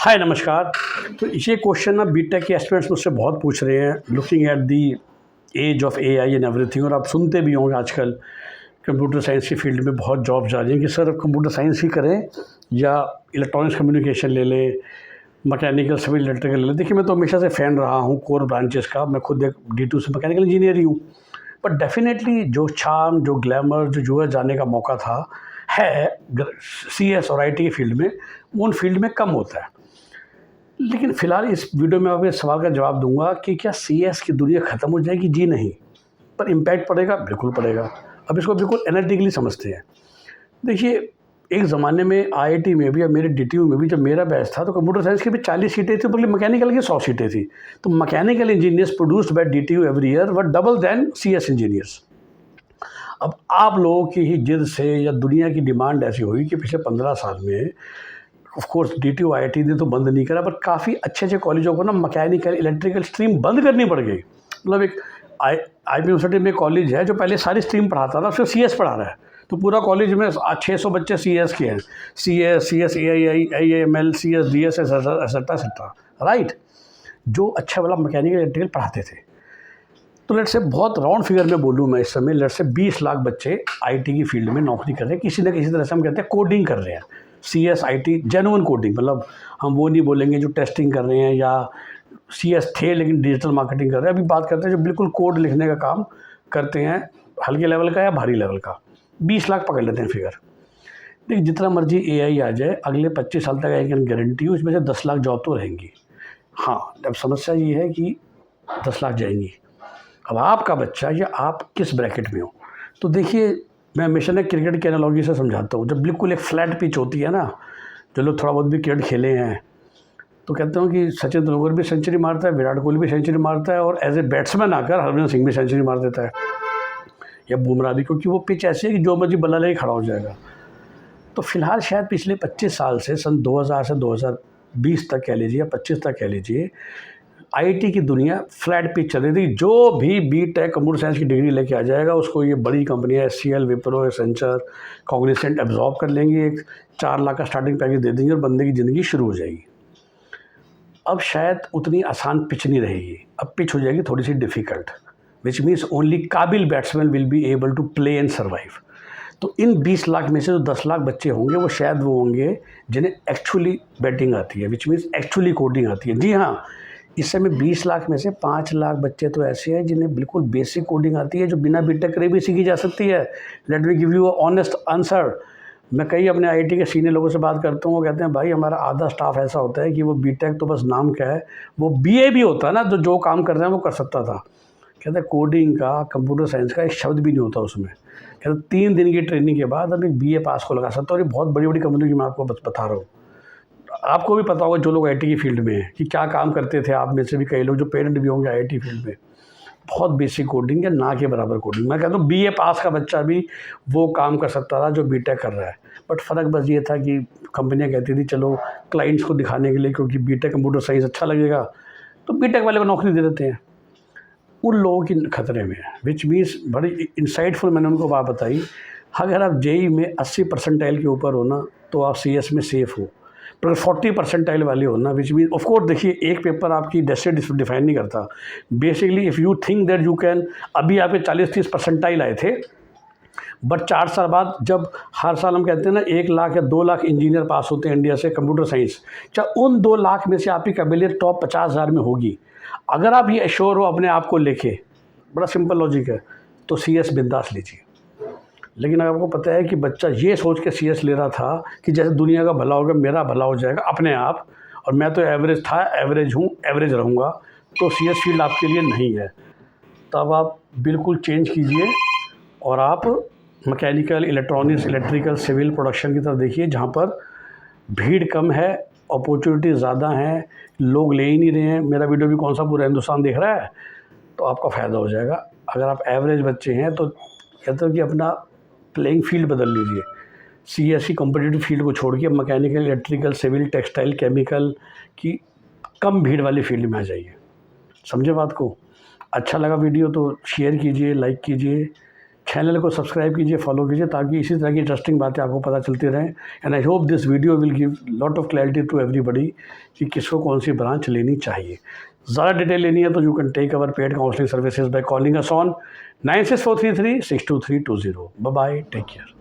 हाय नमस्कार। तो ये क्वेश्चन ना बीटेक के एस्पिरेंट्स मुझसे बहुत पूछ रहे हैं, looking at the age of AI and everything. और आप सुनते भी होंगे आजकल कंप्यूटर साइंस की फील्ड में बहुत जॉब्स जा रही हैं कि सर कंप्यूटर साइंस ही करें या इलेक्ट्रॉनिक्स कम्युनिकेशन ले लें, मैकेनिकल सिविल इलेक्ट्रिकल ले लें। देखिए, मैं तो हमेशा से फ़ैन रहा हूँ कोर ब्रांचेस का। मैं खुद एक D2 से मैकेनिकल इंजीनियर ही हूँ। बट डेफिनेटली जो चार्म, जो ग्लैमर, जो यूएस जाने का मौका था है CS और IT की फील्ड में, उन फील्ड में कम होता है। लेकिन फ़िलहाल इस वीडियो में आपको इस सवाल का जवाब दूंगा कि क्या CS की दुनिया ख़त्म हो जाएगी? जी नहीं। पर इम्पैक्ट पड़ेगा, बिल्कुल पड़ेगा। अब इसको बिल्कुल एनालिटिकली समझते हैं। देखिए, एक ज़माने में IIT में भी या मेरे DTU में भी जब मेरा बैच था तो कंप्यूटर साइंस की भी 40 सीटें थी, बल्कि मैकेनिकल की 100 सीटें थी। तो mechanical engineers produced by DTU every year were double than CS engineers. अब आप लोगों की ही जिद से या दुनिया की डिमांड ऐसी हुई कि पिछले 15 साल में ऑफ कोर्स DTU IIT ने तो बंद नहीं करा, पर काफ़ी अच्छे अच्छे कॉलेजों को ना मैकेनिकल इलेक्ट्रिकल स्ट्रीम बंद करनी पड़ गई। मतलब एक IIM यूनिवर्सिटी में कॉलेज है जो पहले सारी स्ट्रीम पढ़ाता था, फिर CS पढ़ा रहा है। तो पूरा कॉलेज में 600 बच्चे CS के हैं। CS AII AIML CS DS etcetera right, जो अच्छा वाला मैकेनिकल इलेक्ट्रिकल पढ़ाते थे। तो लेट से बहुत राउंड फिगर में बोलूँ मैं, इस समय लेट से 20 लाख बच्चे IT की फील्ड में नौकरी कर रहे हैं, किसी न किसी तरह से हम कहते हैं कोडिंग कर रहे हैं। CS IT जेन्युइन कोडिंग, मतलब हम वो नहीं बोलेंगे जो टेस्टिंग कर रहे हैं या CS थे लेकिन डिजिटल मार्केटिंग कर रहे हैं। अभी बात करते हैं जो बिल्कुल कोड लिखने का काम करते हैं, हल्के लेवल का या भारी लेवल का। 20 लाख पकड़ लेते हैं फिगर। देखिए, जितना मर्जी AI आ जाए, अगले 25 साल तक आई कैन गारंटी हूँ इसमें से 10 लाख जॉब तो रहेंगी। हाँ, अब समस्या ये है कि 10 लाख जाएंगी। अब आपका बच्चा या आप किस ब्रैकेट में हो। तो देखिए, मैं हमेशा ना क्रिकेट की एनालॉजी से समझाता हूँ। जब बिल्कुल एक फ्लैट पिच होती है ना, जो लोग थोड़ा बहुत भी क्रिकेट खेले हैं तो कहते हो कि सचिन तेंदुलकर भी सेंचुरी मारता है, विराट कोहली भी सेंचुरी मारता है, और एज ए बैट्समैन आकर हरभजन सिंह भी सेंचुरी मार देता है, या बुमराह भी, क्योंकि वो पिच ऐसी है कि जो मर्जी बल्ला लेके खड़ा हो जाएगा। तो फिलहाल शायद पिछले 25 साल से, सन 2000 से 2020 तक कह लीजिए या 25 तक कह लीजिए, IT की दुनिया फ्लैट पिच चल रही थी। जो भी बीटेक कंप्यूटर साइंस की डिग्री लेके आ जाएगा उसको ये बड़ी कंपनियां SCL, Wipro, Accenture, cognisant absorb कर लेंगी। एक 4 लाख का स्टार्टिंग पैकेज दे देंगे और बंदे की ज़िंदगी शुरू हो जाएगी। अब शायद उतनी आसान पिच नहीं रहेगी, अब पिच हो जाएगी थोड़ी सी डिफ़िकल्ट, विच मीन्स ओनली काबिल batsman will be able to play and survive. तो इन 20 लाख में से जो 10 लाख बच्चे होंगे वो शायद वो होंगे जिन्हें एक्चुअली बैटिंग आती है, विच मीन्स एक्चुअली कोडिंग आती है। जी हाँ, इस समय 20 लाख में से 5 लाख बच्चे तो ऐसे हैं जिन्हें बिल्कुल बेसिक कोडिंग आती है, जो बिना बीटेक करे भी सीखी जा सकती है। Let me give you a honest answer. मैं कई अपने IIT के सीनियर लोगों से बात करता हूँ, वो कहते हैं भाई हमारा आधा स्टाफ ऐसा होता है कि वो बीटेक तो बस नाम का है, वो BA भी होता है ना, तो जो काम कर रहे हैं वो कर सकता था। कहते हैं कोडिंग का, कंप्यूटर साइंस का एक शब्द भी नहीं होता उसमें। कहते 3 दिन की ट्रेनिंग के बाद अब एक BA पास को लगा सकता है। और ये बहुत बड़ी बड़ी कंपनी की मैं आपको बता रहा हूँ। आपको भी पता होगा जो लोग IT की फील्ड में हैं कि क्या काम करते थे। आप में से भी कई लोग जो पेरेंट भी होंगे IT फील्ड में, बहुत बेसिक कोडिंग है, ना के बराबर कोडिंग। मैं कहता हूँ BA पास का बच्चा भी वो काम कर सकता था जो बीटेक कर रहा है। बट फ़र्क बस ये था कि कंपनियां कहती थी चलो क्लाइंट्स को दिखाने के लिए, क्योंकि बीटेक कंप्यूटर साइंस अच्छा लगेगा तो बीटेक वाले को नौकरी दे देते हैं। उन लोगों की खतरे में है, विच मीन्स बड़ी इंसाइटफुल मैंने उनको बात बताई। अगर आप JEE में 80 परसेंटाइल के ऊपर हो ना तो आप CS में सेफ़ हो, पर 40 परसेंटाइल वाले हो ना, विच मीन ऑफ कोर्स देखिए, एक पेपर आपकी डेस्टिनी डिफाइन नहीं करता। Basically if you think that you can, अभी आपके 40-30 परसेंटाइल आए थे, बट 4 साल बाद जब हर साल हम कहते हैं ना 1 लाख या 2 लाख इंजीनियर पास होते हैं इंडिया से कंप्यूटर साइंस, चाहे उन 2 लाख में से आपकी काबिलियत टॉप 50,000 में होगी, अगर आप ये एश्योर हो अपने आप को लेके, बड़ा सिंपल लॉजिक है, तो CS बिंदास लीजिए। लेकिन अगर आपको पता है कि बच्चा ये सोच के CS ले रहा था कि जैसे दुनिया का भला होगा, मेरा भला हो जाएगा अपने आप, और मैं तो एवरेज था, एवरेज हूँ, एवरेज रहूँगा, तो CS फील्ड आपके लिए नहीं है। तब आप बिल्कुल चेंज कीजिए और आप mechanical, electronics, electrical, civil, production की तरफ देखिए, जहाँ पर भीड़ कम है, अपॉर्चुनिटी ज़्यादा हैं, लोग ले ही नहीं रहे हैं। मेरा वीडियो भी कौन सा पूरा हिंदुस्तान देख रहा है, तो आपका फ़ायदा हो जाएगा। अगर आप एवरेज बच्चे हैं तो कहते हो कि अपना प्लेइंग फील्ड बदल लीजिए। CS की कॉम्पिटिटिव फील्ड को छोड़ के mechanical, electrical, civil, textile, chemical की कम भीड़ वाली फील्ड में आ जाइए। समझे बात को? अच्छा लगा वीडियो तो शेयर कीजिए, लाइक कीजिए, चैनल को सब्सक्राइब कीजिए, फॉलो कीजिए, ताकि इसी तरह की इंटरेस्टिंग बातें आपको पता चलती रहें। And I hope this video will give lot of clarity to everybody कि किसको कौन सी ब्रांच लेनी चाहिए। ज़्यादा डिटेल लेनी है तो you can take our paid counselling services by calling us on 9643362320। Bye bye, take care.